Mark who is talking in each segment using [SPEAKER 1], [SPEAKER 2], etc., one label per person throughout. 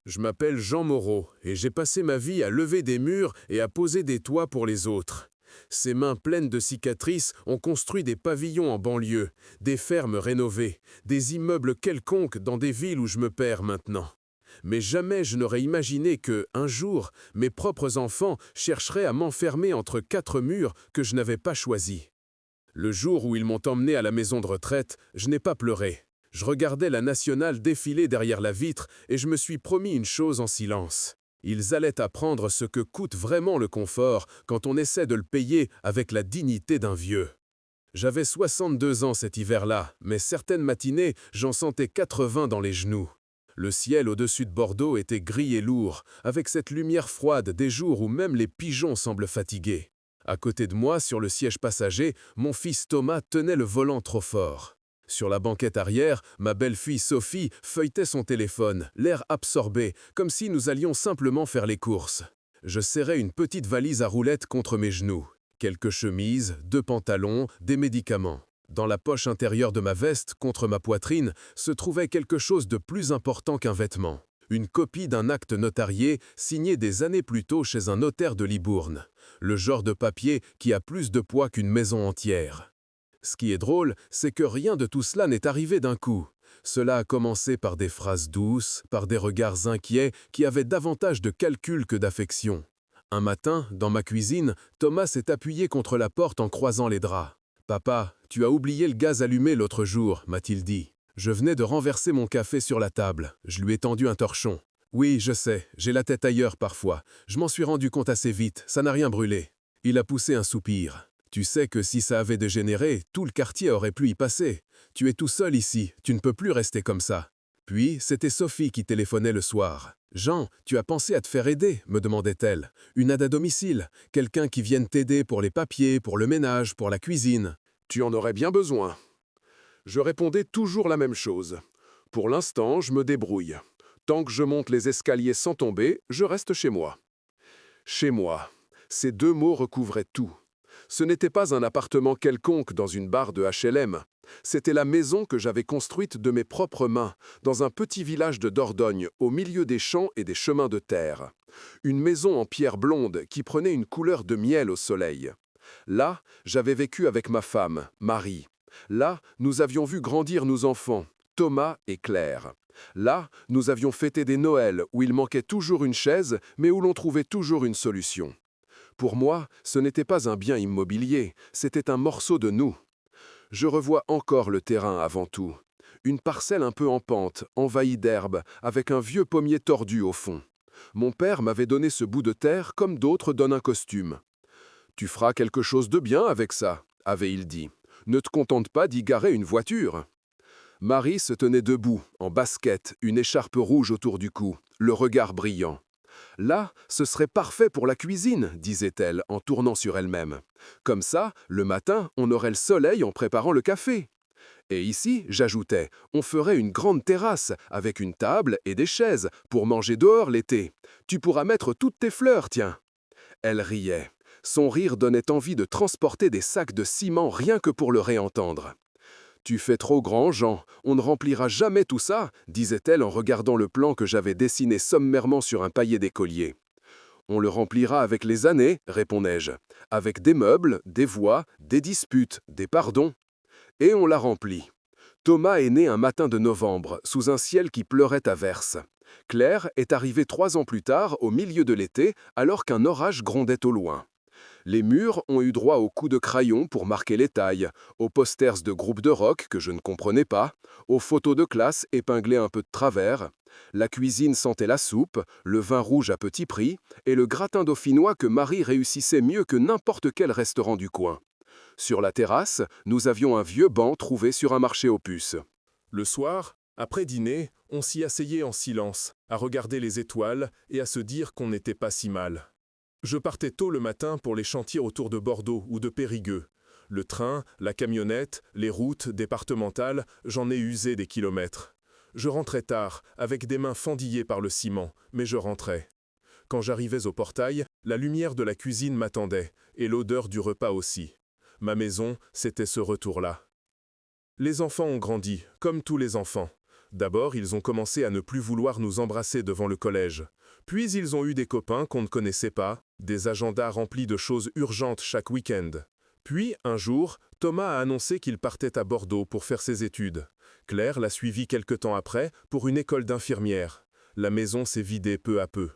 [SPEAKER 1] Je m'appelle Jean Moreau et j'ai passé ma vie à lever des murs et à poser des toits pour les autres. Ces mains pleines de cicatrices ont construit des pavillons en banlieue, des fermes rénovées, des immeubles quelconques dans des villes où je me perds maintenant. Mais jamais je n'aurais imaginé que, un jour, mes propres enfants chercheraient à m'enfermer entre quatre murs que je n'avais pas choisis. Le jour où ils m'ont emmené à la maison de retraite, je n'ai pas pleuré. Je regardais la nationale défiler derrière la vitre et je me suis promis une chose en silence. Ils allaient apprendre ce que coûte vraiment le confort quand on essaie de le payer avec la dignité d'un vieux. J'avais 62 ans cet hiver-là, mais certaines matinées, j'en sentais 80 dans les genoux. Le ciel au-dessus de Bordeaux était gris et lourd, avec cette lumière froide des jours où même les pigeons semblent fatigués. À côté de moi, sur le siège passager, mon fils Thomas tenait le volant trop fort. Sur la banquette arrière, ma belle-fille Sophie feuilletait son téléphone, l'air absorbé, comme si nous allions simplement faire les courses. Je serrais une petite valise à roulettes contre mes genoux. Quelques chemises, 2 pantalons, des médicaments. Dans la poche intérieure de ma veste, contre ma poitrine, se trouvait quelque chose de plus important qu'un vêtement. Une copie d'un acte notarié signé des années plus tôt chez un notaire de Libourne. Le genre de papier qui a plus de poids qu'une maison entière. Ce qui est drôle, c'est que rien de tout cela n'est arrivé d'un coup. Cela a commencé par des phrases douces, par des regards inquiets qui avaient davantage de calcul que d'affection. Un matin, dans ma cuisine, Thomas s'est appuyé contre la porte en croisant les draps. « Papa, tu as oublié le gaz allumé l'autre jour », m'a-t-il dit. Je venais de renverser mon café sur la table. Je lui ai tendu un torchon. « Oui, je sais, j'ai la tête ailleurs parfois. Je m'en suis rendu compte assez vite, ça n'a rien brûlé. » Il a poussé un soupir. « Tu sais que si ça avait dégénéré, tout le quartier aurait pu y passer. Tu es tout seul ici, tu ne peux plus rester comme ça. » Puis, c'était Sophie qui téléphonait le soir. « Jean, tu as pensé à te faire aider ?» me demandait-elle. « Une aide à domicile, quelqu'un qui vienne t'aider pour les papiers, pour le ménage, pour la cuisine. »« Tu en aurais bien besoin. » Je répondais toujours la même chose. « Pour l'instant, je me débrouille. Tant que je monte les escaliers sans tomber, je reste chez moi. » Chez moi. Ces deux mots recouvraient tout. Ce n'était pas un appartement quelconque dans une barre de HLM. C'était la maison que j'avais construite de mes propres mains, dans un petit village de Dordogne, au milieu des champs et des chemins de terre. Une maison en pierre blonde qui prenait une couleur de miel au soleil. Là, j'avais vécu avec ma femme, Marie. Là, nous avions vu grandir nos enfants, Thomas et Claire. Là, nous avions fêté des Noëls où il manquait toujours une chaise, mais où l'on trouvait toujours une solution. Pour moi, ce n'était pas un bien immobilier, c'était un morceau de nous. Je revois encore le terrain avant tout. Une parcelle un peu en pente, envahie d'herbe, avec un vieux pommier tordu au fond. Mon père m'avait donné ce bout de terre comme d'autres donnent un costume. « Tu feras quelque chose de bien avec ça », avait-il dit. « Ne te contente pas d'y garer une voiture. » Marie se tenait debout, en basket, une écharpe rouge autour du cou, le regard brillant. « Là, ce serait parfait pour la cuisine, » disait-elle en tournant sur elle-même. « Comme ça, le matin, on aurait le soleil en préparant le café. » Et ici, j'ajoutais, on ferait une grande terrasse, avec une table et des chaises, pour manger dehors l'été. Tu pourras mettre toutes tes fleurs, tiens. Elle riait. Son rire donnait envie de transporter des sacs de ciment rien que pour le réentendre. « Tu fais trop grand, Jean, on ne remplira jamais tout ça, » disait-elle en regardant le plan que j'avais dessiné sommairement sur un paillet d'écolier. « On le remplira avec les années, » répondais-je, « avec des meubles, des voix, des disputes, des pardons. » Et on l'a rempli. Thomas est né un matin de novembre, sous un ciel qui pleurait à verse. Claire est arrivée 3 ans plus tard, au milieu de l'été, alors qu'un orage grondait au loin. Les murs ont eu droit aux coups de crayon pour marquer les tailles, aux posters de groupes de rock que je ne comprenais pas, aux photos de classe épinglées un peu de travers. La cuisine sentait la soupe, le vin rouge à petit prix et le gratin dauphinois que Marie réussissait mieux que n'importe quel restaurant du coin. Sur la terrasse, nous avions un vieux banc trouvé sur un marché aux puces. Le soir, après dîner, on s'y asseyait en silence, à regarder les étoiles et à se dire qu'on n'était pas si mal. Je partais tôt le matin pour les chantiers autour de Bordeaux ou de Périgueux. Le train, la camionnette, les routes départementales, j'en ai usé des kilomètres. Je rentrais tard, avec des mains fendillées par le ciment, mais je rentrais. Quand j'arrivais au portail, la lumière de la cuisine m'attendait, et l'odeur du repas aussi. Ma maison, c'était ce retour-là. Les enfants ont grandi, comme tous les enfants.
[SPEAKER 2] D'abord, ils ont commencé à ne plus vouloir nous embrasser devant le collège. Puis ils ont eu des copains qu'on ne connaissait pas, des agendas remplis de choses urgentes chaque week-end. Puis, un jour, Thomas a annoncé qu'il partait à Bordeaux pour faire ses études. Claire l'a suivi quelque temps après pour une école d'infirmière. La maison s'est vidée peu à peu.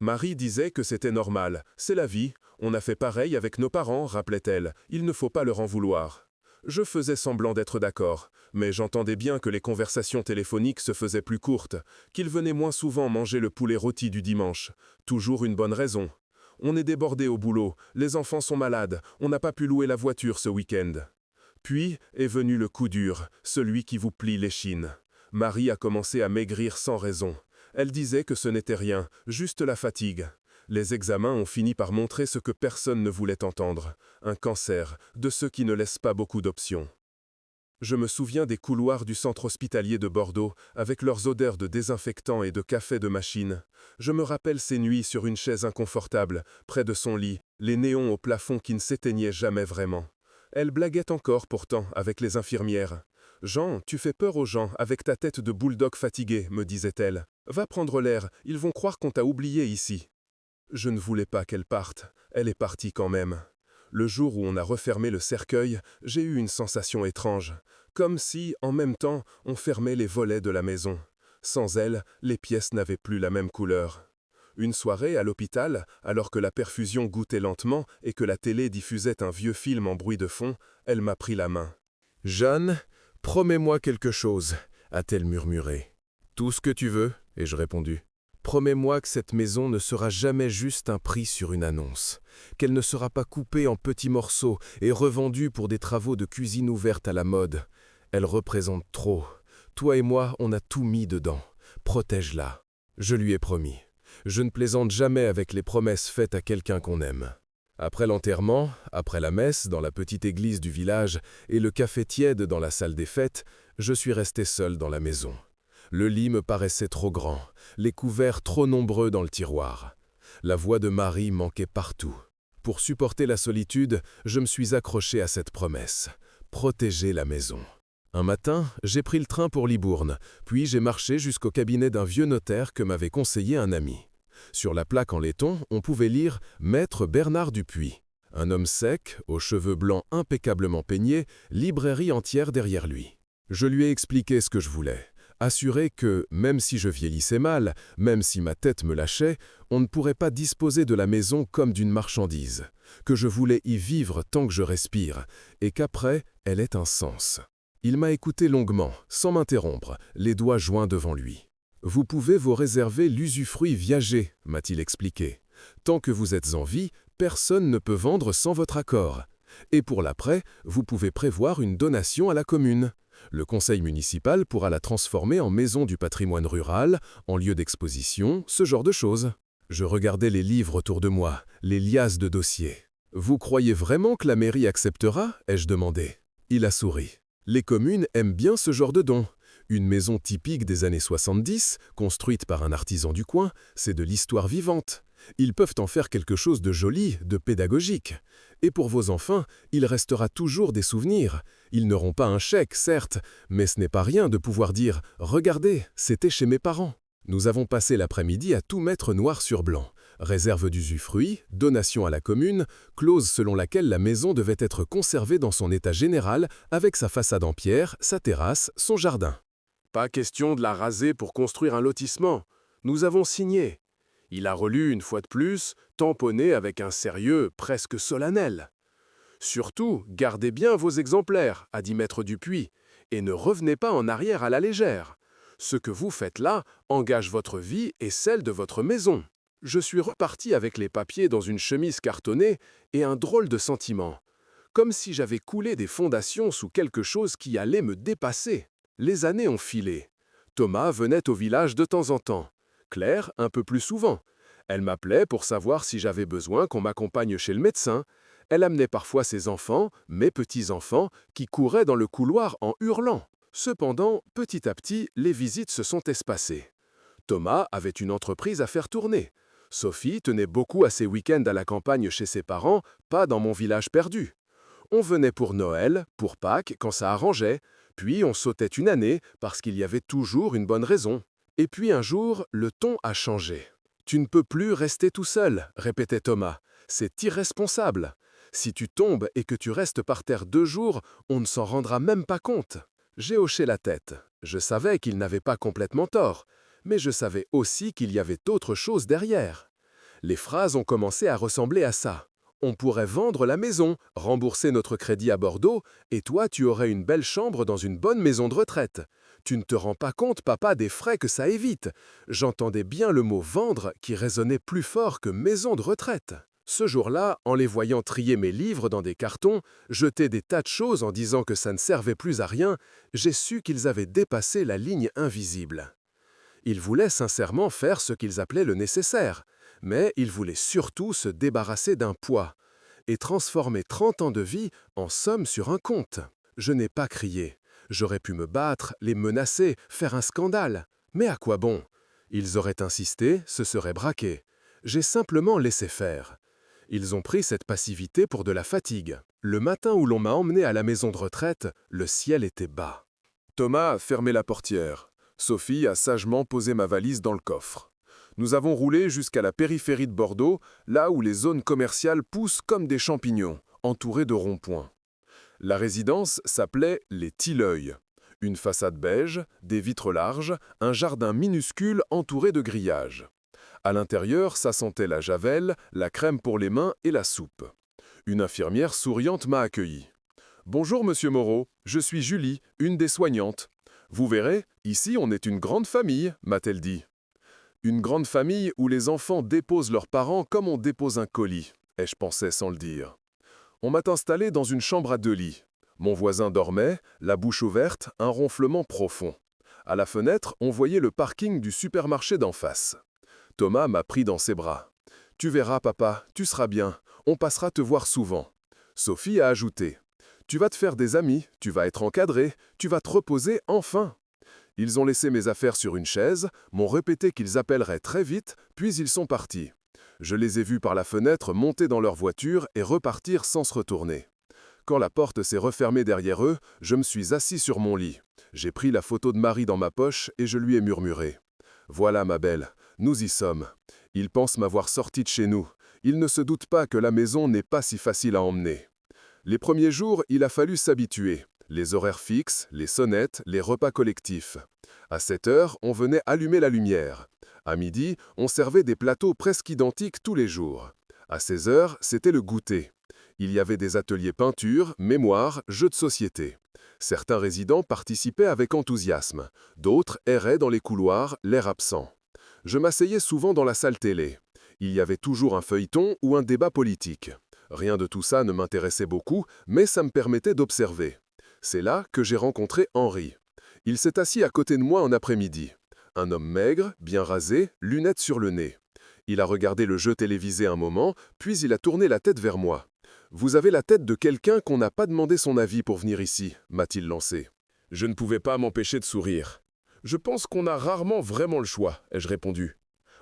[SPEAKER 2] Marie disait que c'était normal, c'est la vie, on a fait pareil avec nos parents, rappelait-elle, il ne faut pas leur en vouloir. Je faisais semblant d'être d'accord, mais j'entendais bien que les conversations téléphoniques se faisaient plus courtes, qu'ils venaient moins souvent manger le poulet rôti du dimanche. Toujours une bonne raison. On est débordé au boulot, les enfants sont malades, on n'a pas pu louer la voiture ce week-end. Puis est venu le coup dur, celui qui vous plie l'échine. Marie a commencé à maigrir sans raison. Elle disait que ce n'était rien, juste la fatigue. Les examens ont fini par montrer ce que personne ne voulait entendre, un cancer, de ceux qui ne laissent pas beaucoup d'options. Je me souviens des couloirs du centre hospitalier de Bordeaux, avec leurs odeurs de désinfectants et de café de machine. Je me rappelle ces nuits sur une chaise inconfortable, près de son lit, les néons au plafond qui ne s'éteignaient jamais vraiment. Elle blaguait encore pourtant avec les infirmières. « Jean, tu fais peur aux gens avec ta tête de bulldog fatigué, me disait-elle. Va prendre l'air, ils vont croire qu'on t'a oublié ici. » Je ne voulais pas qu'elle parte, elle est partie quand même. Le jour où on a refermé le cercueil, j'ai eu une sensation étrange, comme si, en même temps, on fermait les volets de la maison. Sans elle, les pièces n'avaient plus la même couleur. Une soirée à l'hôpital, alors que la perfusion goûtait lentement et que la télé diffusait un vieux film en bruit de fond, elle m'a pris la main.
[SPEAKER 1] « Jeanne, promets-moi quelque chose, a-t-elle murmuré. « Tout ce que tu veux, ai-je répondu. Promets-moi que cette maison ne sera jamais juste un prix sur une annonce, qu'elle ne sera pas coupée en petits morceaux et revendue pour des travaux de cuisine ouverte à la mode. Elle représente trop. Toi et moi, on a tout mis dedans. Protège-la. » Je lui ai promis. Je ne plaisante jamais avec les promesses faites à quelqu'un qu'on aime. Après l'enterrement, après la messe dans la petite église du village et le café tiède dans la salle des fêtes, je suis resté seul dans la maison. Le lit me paraissait trop grand, les couverts trop nombreux dans le tiroir. La voix de Marie manquait partout. Pour supporter la solitude, je me suis accroché à cette promesse. Protéger la maison. Un matin, j'ai pris le train pour Libourne, puis j'ai marché jusqu'au cabinet d'un vieux notaire que m'avait conseillé un ami. Sur la plaque en laiton, on pouvait lire « Maître Bernard Dupuis ». Un homme sec, aux cheveux blancs impeccablement peignés, librairie entière derrière lui. Je lui ai expliqué ce que je voulais. Assuré que, même si je vieillissais mal, même si ma tête me lâchait, on ne pourrait pas disposer de la maison comme d'une marchandise, que je voulais y vivre tant que je respire, et qu'après, elle ait un sens. Il m'a écouté longuement, sans m'interrompre, les doigts joints devant lui. « Vous pouvez vous réserver l'usufruit viager », m'a-t-il expliqué. « Tant que vous êtes en vie, personne ne peut vendre sans votre accord. Et pour l'après, vous pouvez prévoir une donation à la commune. Le conseil municipal pourra la transformer en maison du patrimoine rural, en lieu d'exposition, ce genre de choses. » Je regardais les livres autour de moi, les liasses de dossiers. « Vous croyez vraiment que la mairie acceptera ?» ai-je demandé. Il a souri. « Les communes aiment bien ce genre de don. Une maison typique des années 70, construite par un artisan du coin, c'est de l'histoire vivante. Ils peuvent en faire quelque chose de joli, de pédagogique. Et pour vos enfants, il restera toujours des souvenirs. Ils n'auront pas un chèque, certes, mais ce n'est pas rien de pouvoir dire « Regardez, c'était chez mes parents ». Nous avons passé l'après-midi à tout mettre noir sur blanc. Réserve d'usufruit, donation à la commune, clause selon laquelle la maison devait être conservée dans son état général avec sa façade en pierre, sa terrasse, son jardin. Pas question de la raser pour construire un lotissement. Nous avons signé. Il a relu une fois de plus, tamponné avec un sérieux presque solennel. « Surtout, gardez bien vos exemplaires, a dit Maître Dupuis, et ne revenez pas en arrière à la légère. Ce que vous faites là engage votre vie et celle de votre maison. » Je suis reparti avec les papiers dans une chemise cartonnée et un drôle de sentiment. Comme si j'avais coulé des fondations sous quelque chose qui allait me dépasser. Les années ont filé. Thomas venait au village de temps en temps. Claire, un peu plus souvent. Elle m'appelait pour savoir si j'avais besoin qu'on m'accompagne chez le médecin. Elle amenait parfois ses enfants, mes petits-enfants, qui couraient dans le couloir en hurlant. Cependant, petit à petit, les visites se sont espacées. Thomas avait une entreprise à faire tourner. Sophie tenait beaucoup à ses week-ends à la campagne chez ses parents, pas dans mon village perdu. On venait pour Noël, pour Pâques, quand ça arrangeait. Puis on sautait une année parce qu'il y avait toujours une bonne raison. Et puis un jour, le ton a changé. « Tu ne peux plus rester tout seul », répétait Thomas. « C'est irresponsable. Si tu tombes et que tu restes par terre 2 jours, on ne s'en rendra même pas compte. » J'ai hoché la tête. Je savais qu'il n'avait pas complètement tort, mais je savais aussi qu'il y avait autre chose derrière. Les phrases ont commencé à ressembler à ça. On pourrait vendre la maison, rembourser notre crédit à Bordeaux, et toi tu aurais une belle chambre dans une bonne maison de retraite. Tu ne te rends pas compte, papa, des frais que ça évite. J'entendais bien le mot « vendre » qui résonnait plus fort que « maison de retraite ». Ce jour-là, en les voyant trier mes livres dans des cartons, jeter des tas de choses en disant que ça ne servait plus à rien, j'ai su qu'ils avaient dépassé la ligne invisible. Ils voulaient sincèrement faire ce qu'ils appelaient le nécessaire, mais ils voulaient surtout se débarrasser d'un poids et transformer 30 ans de vie en somme sur un compte. Je n'ai pas crié. J'aurais pu me battre, les menacer, faire un scandale. Mais à quoi bon? Ils auraient insisté, se seraient braqués. J'ai simplement laissé faire. Ils ont pris cette passivité pour de la fatigue. Le matin où l'on m'a emmené à la maison de retraite, le ciel était bas.
[SPEAKER 2] Thomas a fermé la portière. Sophie a sagement posé ma valise dans le coffre. Nous avons roulé jusqu'à la périphérie de Bordeaux, là où les zones commerciales poussent comme des champignons, entourées de ronds-points. La résidence s'appelait les Tilleuils. Une façade beige, des vitres larges, un jardin minuscule entouré de grillages. À l'intérieur, ça sentait la javel, la crème pour les mains et la soupe. Une infirmière souriante m'a accueilli. « Bonjour, monsieur Moreau, je suis Julie, une des soignantes. Vous verrez, ici on est une grande famille, m'a-t-elle dit. Une grande famille où les enfants déposent leurs parents comme on dépose un colis, ai-je pensé sans le dire. On m'a installé dans une chambre à 2 lits. Mon voisin dormait, la bouche ouverte, un ronflement profond. À la fenêtre, on voyait le parking du supermarché d'en face. Thomas m'a pris dans ses bras. « Tu verras, papa, tu seras bien. On passera te voir souvent. » Sophie a ajouté. « Tu vas te faire des amis, tu vas être encadré, tu vas te reposer enfin. » Ils ont laissé mes affaires sur une chaise, m'ont répété qu'ils appelleraient très vite, puis ils sont partis. Je les ai vus par la fenêtre monter dans leur voiture et repartir sans se retourner. Quand la porte s'est refermée derrière eux, je me suis assis sur mon lit. J'ai pris la photo de Marie dans ma poche et je lui ai murmuré. « Voilà, ma belle, nous y sommes. Ils pensent m'avoir sorti de chez nous. Ils ne se doutent pas que la maison n'est pas si facile à emmener. » Les premiers jours, il a fallu s'habituer. Les horaires fixes, les sonnettes, les repas collectifs. À 7 heures, on venait allumer la lumière. À midi, on servait des plateaux presque identiques tous les jours. À 16 heures, c'était le goûter. Il y avait des ateliers peinture, mémoire, jeux de société. Certains résidents participaient avec enthousiasme. D'autres erraient dans les couloirs, l'air absent. Je m'asseyais souvent dans la salle télé. Il y avait toujours un feuilleton ou un débat politique. Rien de tout ça ne m'intéressait beaucoup, mais ça me permettait d'observer. C'est là que j'ai rencontré Henri. Il s'est assis à côté de moi en après-midi. Un homme maigre, bien rasé, lunettes sur le nez. Il a regardé le jeu télévisé un moment, puis il a tourné la tête vers moi. « Vous avez la tête de quelqu'un qu'on n'a pas demandé son avis pour venir ici », m'a-t-il lancé. Je ne pouvais pas m'empêcher de sourire. « Je pense qu'on a rarement vraiment le choix », ai-je répondu.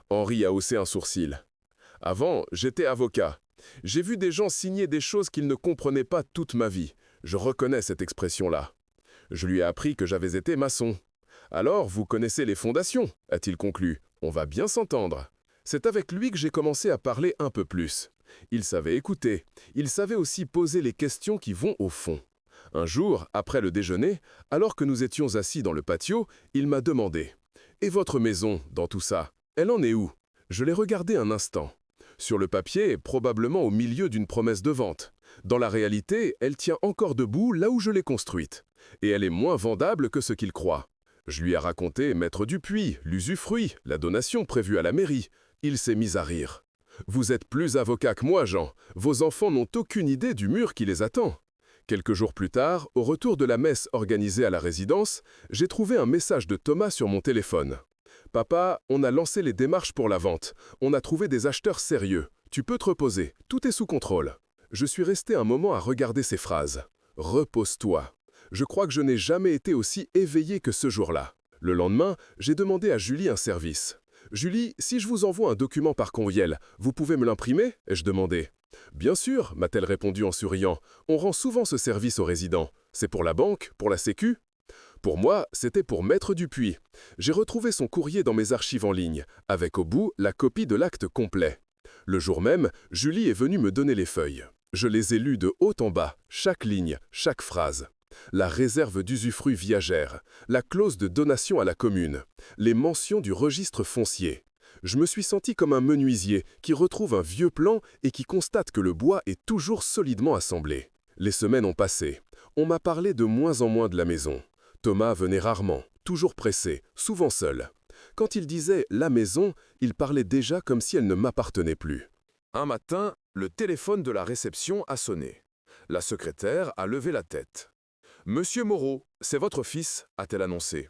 [SPEAKER 2] Henri a haussé un sourcil. « Avant, j'étais avocat. J'ai vu des gens signer des choses qu'ils ne comprenaient pas toute ma vie. Je reconnais cette expression-là. Je lui ai appris que j'avais été maçon. « Alors, vous connaissez les fondations », a-t-il conclu. « On va bien s'entendre. » C'est avec lui que j'ai commencé à parler un peu plus. Il savait écouter. Il savait aussi poser les questions qui vont au fond. Un jour, après le déjeuner, alors que nous étions assis dans le patio, il m'a demandé « Et votre maison, dans tout ça, elle en est où ?» Je l'ai regardé un instant. Sur le papier, probablement au milieu d'une promesse de vente. Dans la réalité, elle tient encore debout là où je l'ai construite. Et elle est moins vendable que ce qu'il croit. Je lui ai raconté Maître Dupuis, l'usufruit, la donation prévue à la mairie. Il s'est mis à rire. « Vous êtes plus avocat que moi, Jean. Vos enfants n'ont aucune idée du mur qui les attend. » Quelques jours plus tard, au retour de la messe organisée à la résidence, j'ai trouvé un message de Thomas sur mon téléphone. « Papa, on a lancé les démarches pour la vente. On a trouvé des acheteurs sérieux. Tu peux te reposer. Tout est sous contrôle. » Je suis resté un moment à regarder ces phrases. « Repose-toi. » Je crois que je n'ai jamais été aussi éveillé que ce jour-là. Le lendemain, j'ai demandé à Julie un service. « Julie, si je vous envoie un document par courriel, vous pouvez me l'imprimer ?» ai-je demandé. « Bien sûr, m'a-t-elle répondu en souriant. On rend souvent ce service aux résidents. C'est pour la banque, pour la sécu ?» Pour moi, c'était pour Maître Dupuis. J'ai retrouvé son courrier dans mes archives en ligne, avec au bout la copie de l'acte complet. Le jour même, Julie est venue me donner les feuilles. Je les ai lues de haut en bas, chaque ligne, chaque phrase. La réserve d'usufruit viagère, la clause de donation à la commune, les mentions du registre foncier. Je me suis senti comme un menuisier qui retrouve un vieux plan et qui constate que le bois est toujours solidement assemblé. Les semaines ont passé. On m'a parlé de moins en moins de la maison. Thomas venait rarement, toujours pressé, souvent seul. Quand il disait « la maison », il parlait déjà comme si elle ne m'appartenait plus. Un matin, le téléphone de la réception a sonné. La secrétaire a levé la tête. « Monsieur Moreau, c'est votre fils », a-t-elle annoncé.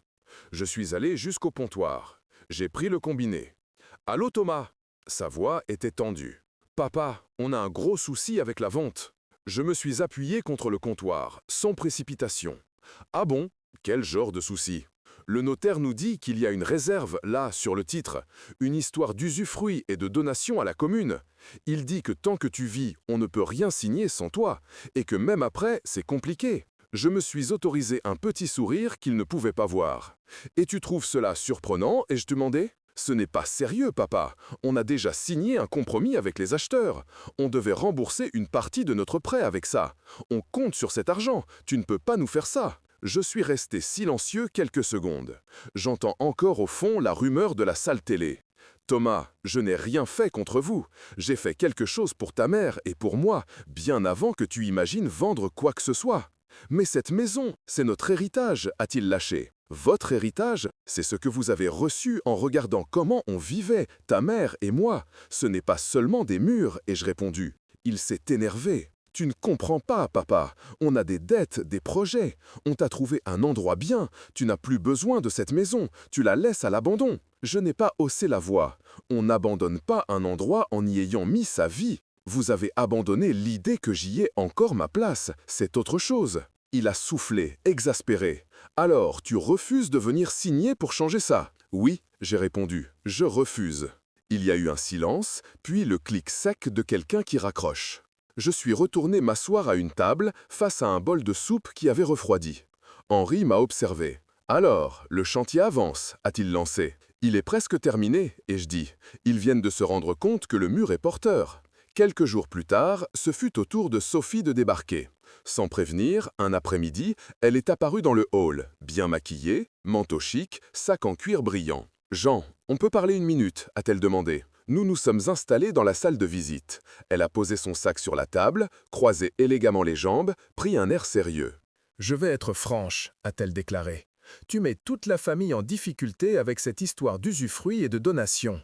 [SPEAKER 2] Je suis allé jusqu'au comptoir. J'ai pris le combiné. « Allô Thomas ?» Sa voix était tendue. « Papa, on a un gros souci avec la vente. » Je me suis appuyé contre le comptoir, sans précipitation. « Ah bon? Quel genre de souci ?» Le notaire nous dit qu'il y a une réserve, là, sur le titre, une histoire d'usufruit et de donation à la commune. Il dit que tant que tu vis, on ne peut rien signer sans toi, et que même après, c'est compliqué. Je me suis autorisé un petit sourire qu'il ne pouvait pas voir. « Et tu trouves cela surprenant ?» ai-je demandé. « Ce n'est pas sérieux, papa. On a déjà signé un compromis avec les acheteurs. On devait rembourser une partie de notre prêt avec ça. On compte sur cet argent. Tu ne peux pas nous faire ça. » Je suis resté silencieux quelques secondes. J'entends encore au fond la rumeur de la salle télé. « Thomas, je n'ai rien fait contre vous. J'ai fait quelque chose pour ta mère et pour moi, bien avant que tu imagines vendre quoi que ce soit. Mais cette maison, c'est notre héritage, a-t-il lâché. Votre héritage, c'est ce que vous avez reçu en regardant comment on vivait, ta mère et moi. Ce n'est pas seulement des murs, ai-je répondu. Il s'est énervé. Tu ne comprends pas, papa. On a des dettes, des projets. On t'a trouvé un endroit bien. Tu n'as plus besoin de cette maison. Tu la laisses à l'abandon. Je n'ai pas haussé la voix. On n'abandonne pas un endroit en y ayant mis sa vie. Vous avez abandonné l'idée que j'y ai encore ma place. C'est autre chose. Il a soufflé, exaspéré. Alors, tu refuses de venir signer pour changer ça? Oui, j'ai répondu. Je refuse. Il y a eu un silence, puis le clic sec de quelqu'un qui raccroche. Je suis retourné m'asseoir à une table face à un bol de soupe qui avait refroidi. Henri m'a observé. « Alors, le chantier avance », a-t-il lancé. « Il est presque terminé », ai-je dit. « Ils viennent de se rendre compte que le mur est porteur. » Quelques jours plus tard, ce fut au tour de Sophie de débarquer. Sans prévenir, un après-midi, elle est apparue dans le hall, bien maquillée, manteau chic, sac en cuir brillant. « Jean, on peut parler une minute ?» a-t-elle demandé. Nous nous sommes installés dans la salle de visite. Elle a posé son sac sur la table, croisé élégamment les jambes, pris un air sérieux.
[SPEAKER 3] « Je vais être franche », a-t-elle déclaré. « Tu mets toute la famille en difficulté avec cette histoire d'usufruit et de donation.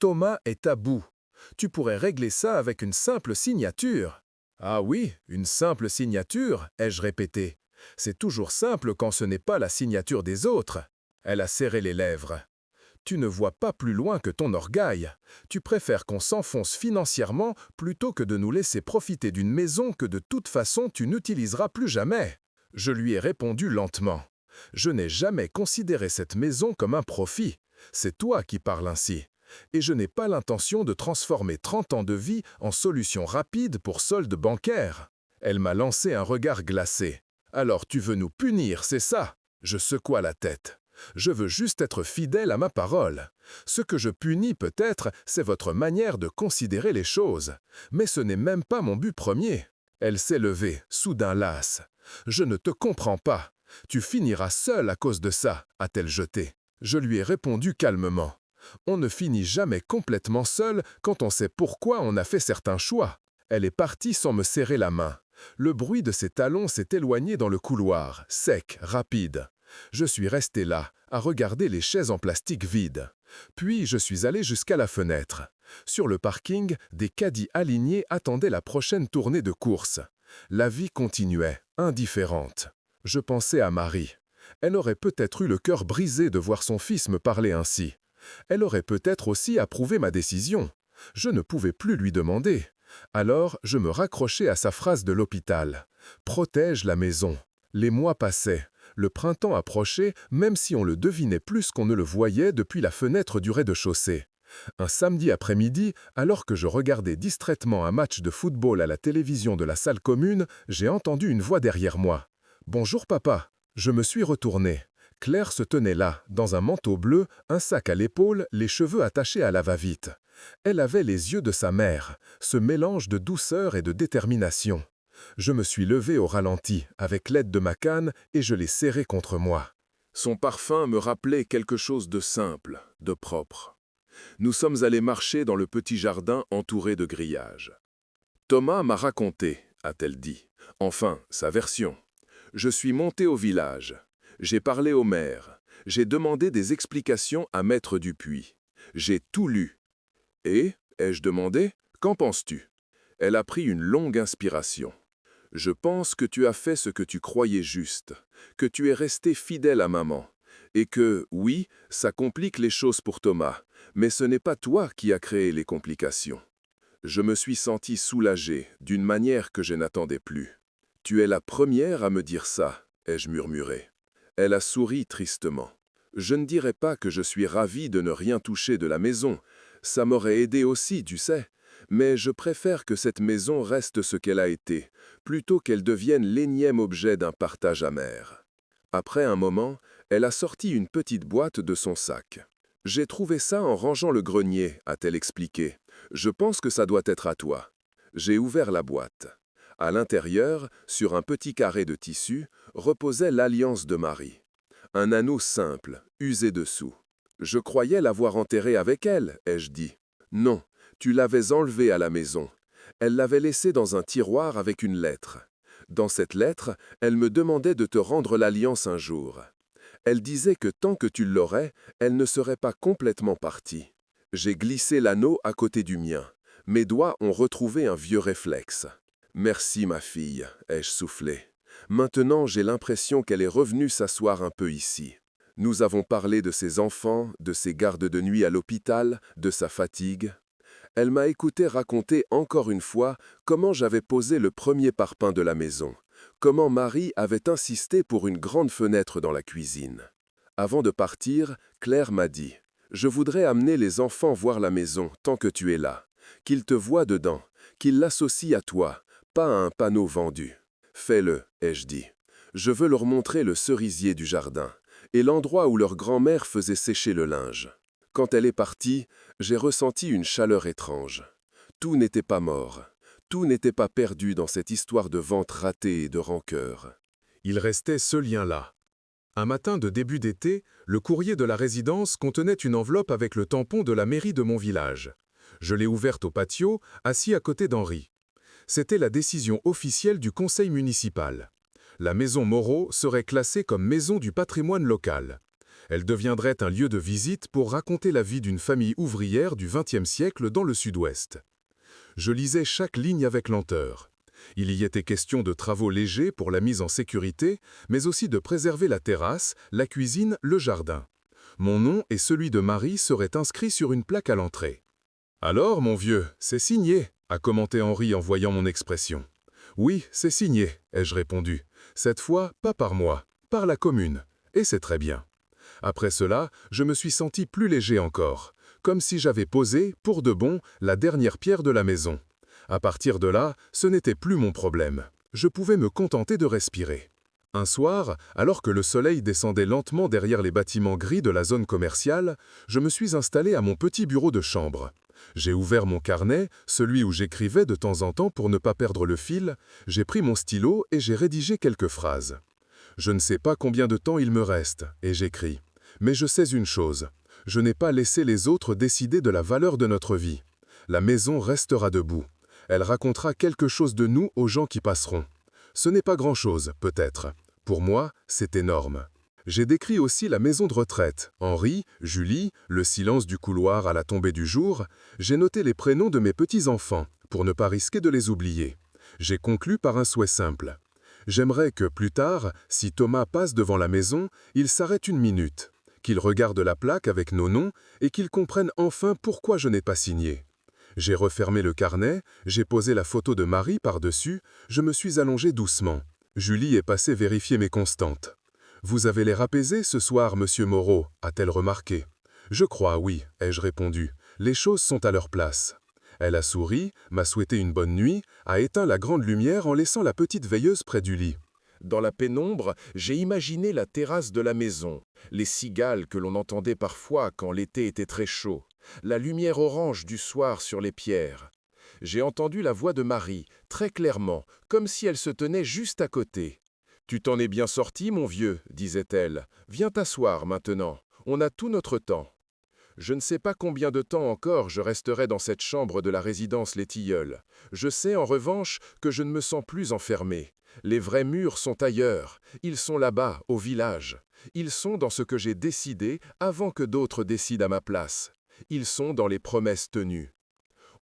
[SPEAKER 3] Thomas est à bout. Tu pourrais régler ça avec une simple signature. » « Ah oui, une simple signature, ai-je répété. C'est toujours simple quand ce n'est pas la signature des autres. » Elle a serré les lèvres. « Tu ne vois pas plus loin que ton orgueil. Tu préfères qu'on s'enfonce financièrement plutôt que de nous laisser profiter d'une maison que de toute façon tu n'utiliseras plus jamais. » Je lui ai répondu lentement. « Je n'ai jamais considéré cette maison comme un profit. C'est toi qui parles ainsi. Et je n'ai pas l'intention de transformer 30 ans de vie en solution rapide pour solde bancaire. » Elle m'a lancé un regard glacé. « Alors tu veux nous punir, c'est ça ?» Je secoua la tête. « Je veux juste être fidèle à ma parole. Ce que je punis peut-être, c'est votre manière de considérer les choses. Mais ce n'est même pas mon but premier. » Elle s'est levée, soudain lasse. « Je ne te comprends pas. Tu finiras seul à cause de ça, a-t-elle jeté. Je lui ai répondu calmement. On ne finit jamais complètement seul quand on sait pourquoi on a fait certains choix. Elle est partie sans me serrer la main. Le bruit de ses talons s'est éloigné dans le couloir, sec, rapide. Je suis resté là, à regarder les chaises en plastique vides. Puis je suis allé jusqu'à la fenêtre. Sur le parking, des caddies alignés attendaient la prochaine tournée de course. La vie continuait, indifférente. Je pensais à Marie. Elle aurait peut-être eu le cœur brisé de voir son fils me parler ainsi. Elle aurait peut-être aussi approuvé ma décision. Je ne pouvais plus lui demander. Alors, je me raccrochai à sa phrase de l'hôpital. « Protège la maison ». Les mois passaient. Le printemps approchait, même si on le devinait plus qu'on ne le voyait depuis la fenêtre du rez-de-chaussée. Un samedi après-midi, alors que je regardais distraitement un match de football à la télévision de la salle commune, j'ai entendu une voix derrière moi. « Bonjour papa ». Je me suis retourné. Claire se tenait là, dans un manteau bleu, un sac à l'épaule, les cheveux attachés à la va-vite. Elle avait les yeux de sa mère, ce mélange de douceur et de détermination. Je me suis levé au ralenti, avec l'aide de ma canne, et je l'ai serrée contre moi.
[SPEAKER 2] Son parfum me rappelait quelque chose de simple, de propre. Nous sommes allés marcher dans le petit jardin entouré de grillages. Thomas m'a raconté, a-t-elle dit, enfin, sa version. Je suis monté au village. J'ai parlé au maire. J'ai demandé des explications à Maître Dupuis. J'ai tout lu. Et, ai-je demandé, qu'en penses-tu? Elle a pris une longue inspiration. Je pense que tu as fait ce que tu croyais juste, que tu es resté fidèle à maman, et que, oui, ça complique les choses pour Thomas, mais ce n'est pas toi qui as créé les complications. Je me suis senti soulagé, d'une manière que je n'attendais plus. Tu es la première à me dire ça, ai-je murmuré. Elle a souri tristement. Je ne dirais pas que je suis ravi de ne rien toucher de la maison. Ça m'aurait aidé aussi, tu sais. Mais je préfère que cette maison reste ce qu'elle a été, plutôt qu'elle devienne l'énième objet d'un partage amer. Après un moment, elle a sorti une petite boîte de son sac. « J'ai trouvé ça en rangeant le grenier », a-t-elle expliqué. « Je pense que ça doit être à toi. » J'ai ouvert la boîte. À l'intérieur, sur un petit carré de tissu, reposait l'alliance de Marie. Un anneau simple, usé dessous. « Je croyais l'avoir enterré avec elle, ai-je dit. « Non. Tu l'avais enlevée à la maison. Elle l'avait laissée dans un tiroir avec une lettre. Dans cette lettre, elle me demandait de te rendre l'alliance un jour. Elle disait que tant que tu l'aurais, elle ne serait pas complètement partie. J'ai glissé l'anneau à côté du mien. Mes doigts ont retrouvé un vieux réflexe. Merci, ma fille, ai-je soufflé. Maintenant, j'ai l'impression qu'elle est revenue s'asseoir un peu ici. Nous avons parlé de ses enfants, de ses gardes de nuit à l'hôpital, de sa fatigue. Elle m'a écouté raconter encore une fois comment j'avais posé le premier parpaing de la maison, comment Marie avait insisté pour une grande fenêtre dans la cuisine. Avant de partir, Claire m'a dit « Je voudrais amener les enfants voir la maison tant que tu es là, qu'ils te voient dedans, qu'ils l'associent à toi, pas à un panneau vendu. Fais-le, ai-je dit. Je veux leur montrer le cerisier du jardin et l'endroit où leur grand-mère faisait sécher le linge. » Quand elle est partie, j'ai ressenti une chaleur étrange. Tout n'était pas mort. Tout n'était pas perdu dans cette histoire de vente ratée et de rancœur.
[SPEAKER 3] Il restait ce lien-là. Un matin de début d'été, le courrier de la résidence contenait une enveloppe avec le tampon de la mairie de mon village. Je l'ai ouverte au patio, assis à côté d'Henri. C'était la décision officielle du conseil municipal. La maison Moreau serait classée comme maison du patrimoine local. Elle deviendrait un lieu de visite pour raconter la vie d'une famille ouvrière du XXe siècle dans le sud-ouest. Je lisais chaque ligne avec lenteur. Il y était question de travaux légers pour la mise en sécurité, mais aussi de préserver la terrasse, la cuisine, le jardin. Mon nom et celui de Marie seraient inscrits sur une plaque à l'entrée. « Alors, mon vieux, c'est signé », a commenté Henri en voyant mon expression. « Oui, c'est signé », ai-je répondu. « Cette fois, pas par moi, par la commune. Et c'est très bien. » Après cela, je me suis senti plus léger encore, comme si j'avais posé, pour de bon, la dernière pierre de la maison. À partir de là, ce n'était plus mon problème. Je pouvais me contenter de respirer. Un soir, alors que le soleil descendait lentement derrière les bâtiments gris de la zone commerciale, je me suis installé à mon petit bureau de chambre. J'ai ouvert mon carnet, celui où j'écrivais de temps en temps pour ne pas perdre le fil, j'ai pris mon stylo et j'ai rédigé quelques phrases. Je ne sais pas combien de temps il me reste, et j'écris. Mais je sais une chose, je n'ai pas laissé les autres décider de la valeur de notre vie. La maison restera debout. Elle racontera quelque chose de nous aux gens qui passeront. Ce n'est pas grand-chose, peut-être. Pour moi, c'est énorme. J'ai décrit aussi la maison de retraite, Henri, Julie, le silence du couloir à la tombée du jour. J'ai noté les prénoms de mes petits-enfants, pour ne pas risquer de les oublier. J'ai conclu par un souhait simple. J'aimerais que, plus tard, si Thomas passe devant la maison, il s'arrête une minute, qu'il regarde la plaque avec nos noms et qu'il comprenne enfin pourquoi je n'ai pas signé. J'ai refermé le carnet, j'ai posé la photo de Marie par-dessus, je me suis allongé doucement. Julie est passée vérifier mes constantes. « Vous avez l'air apaisé ce soir, monsieur Moreau », a-t-elle remarqué. « Je crois, oui », ai-je répondu. « Les choses sont à leur place. » Elle a souri, m'a souhaité une bonne nuit, a éteint la grande lumière en laissant la petite veilleuse près du lit. Dans la pénombre, j'ai imaginé la terrasse de la maison, les cigales que l'on entendait parfois quand l'été était très chaud, la lumière orange du soir sur les pierres. J'ai entendu la voix de Marie, très clairement, comme si elle se tenait juste à côté. « Tu t'en es bien sorti, mon vieux, disait-elle. Viens t'asseoir maintenant, on a tout notre temps. » Je ne sais pas combien de temps encore je resterai dans cette chambre de la résidence Les Tilleuls. Je sais en revanche que je ne me sens plus enfermé. Les vrais murs sont ailleurs, ils sont là-bas, au village. Ils sont dans ce que j'ai décidé avant que d'autres décident à ma place. Ils sont dans les promesses tenues.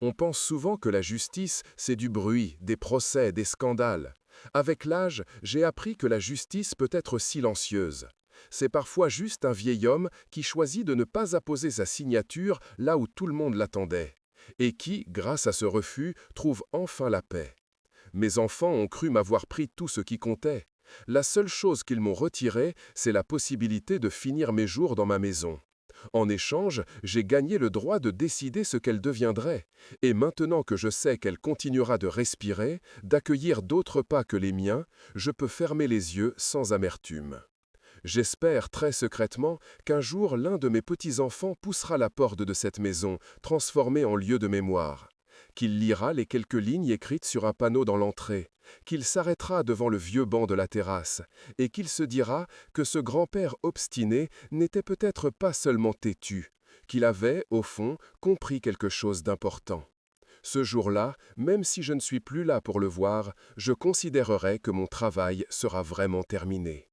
[SPEAKER 3] On pense souvent que la justice, c'est du bruit, des procès, des scandales. Avec l'âge, j'ai appris que la justice peut être silencieuse. C'est parfois juste un vieil homme qui choisit de ne pas apposer sa signature là où tout le monde l'attendait, et qui, grâce à ce refus, trouve enfin la paix. Mes enfants ont cru m'avoir pris tout ce qui comptait. La seule chose qu'ils m'ont retirée, c'est la possibilité de finir mes jours dans ma maison. En échange, j'ai gagné le droit de décider ce qu'elle deviendrait. Et maintenant que je sais qu'elle continuera de respirer, d'accueillir d'autres pas que les miens, je peux fermer les yeux sans amertume. J'espère très secrètement qu'un jour l'un de mes petits-enfants poussera la porte de cette maison, transformée en lieu de mémoire. Qu'il lira les quelques lignes écrites sur un panneau dans l'entrée, qu'il s'arrêtera devant le vieux banc de la terrasse, et qu'il se dira que ce grand-père obstiné n'était peut-être pas seulement têtu, qu'il avait, au fond, compris quelque chose d'important. Ce jour-là, même si je ne suis plus là pour le voir, je considérerai que mon travail sera vraiment terminé.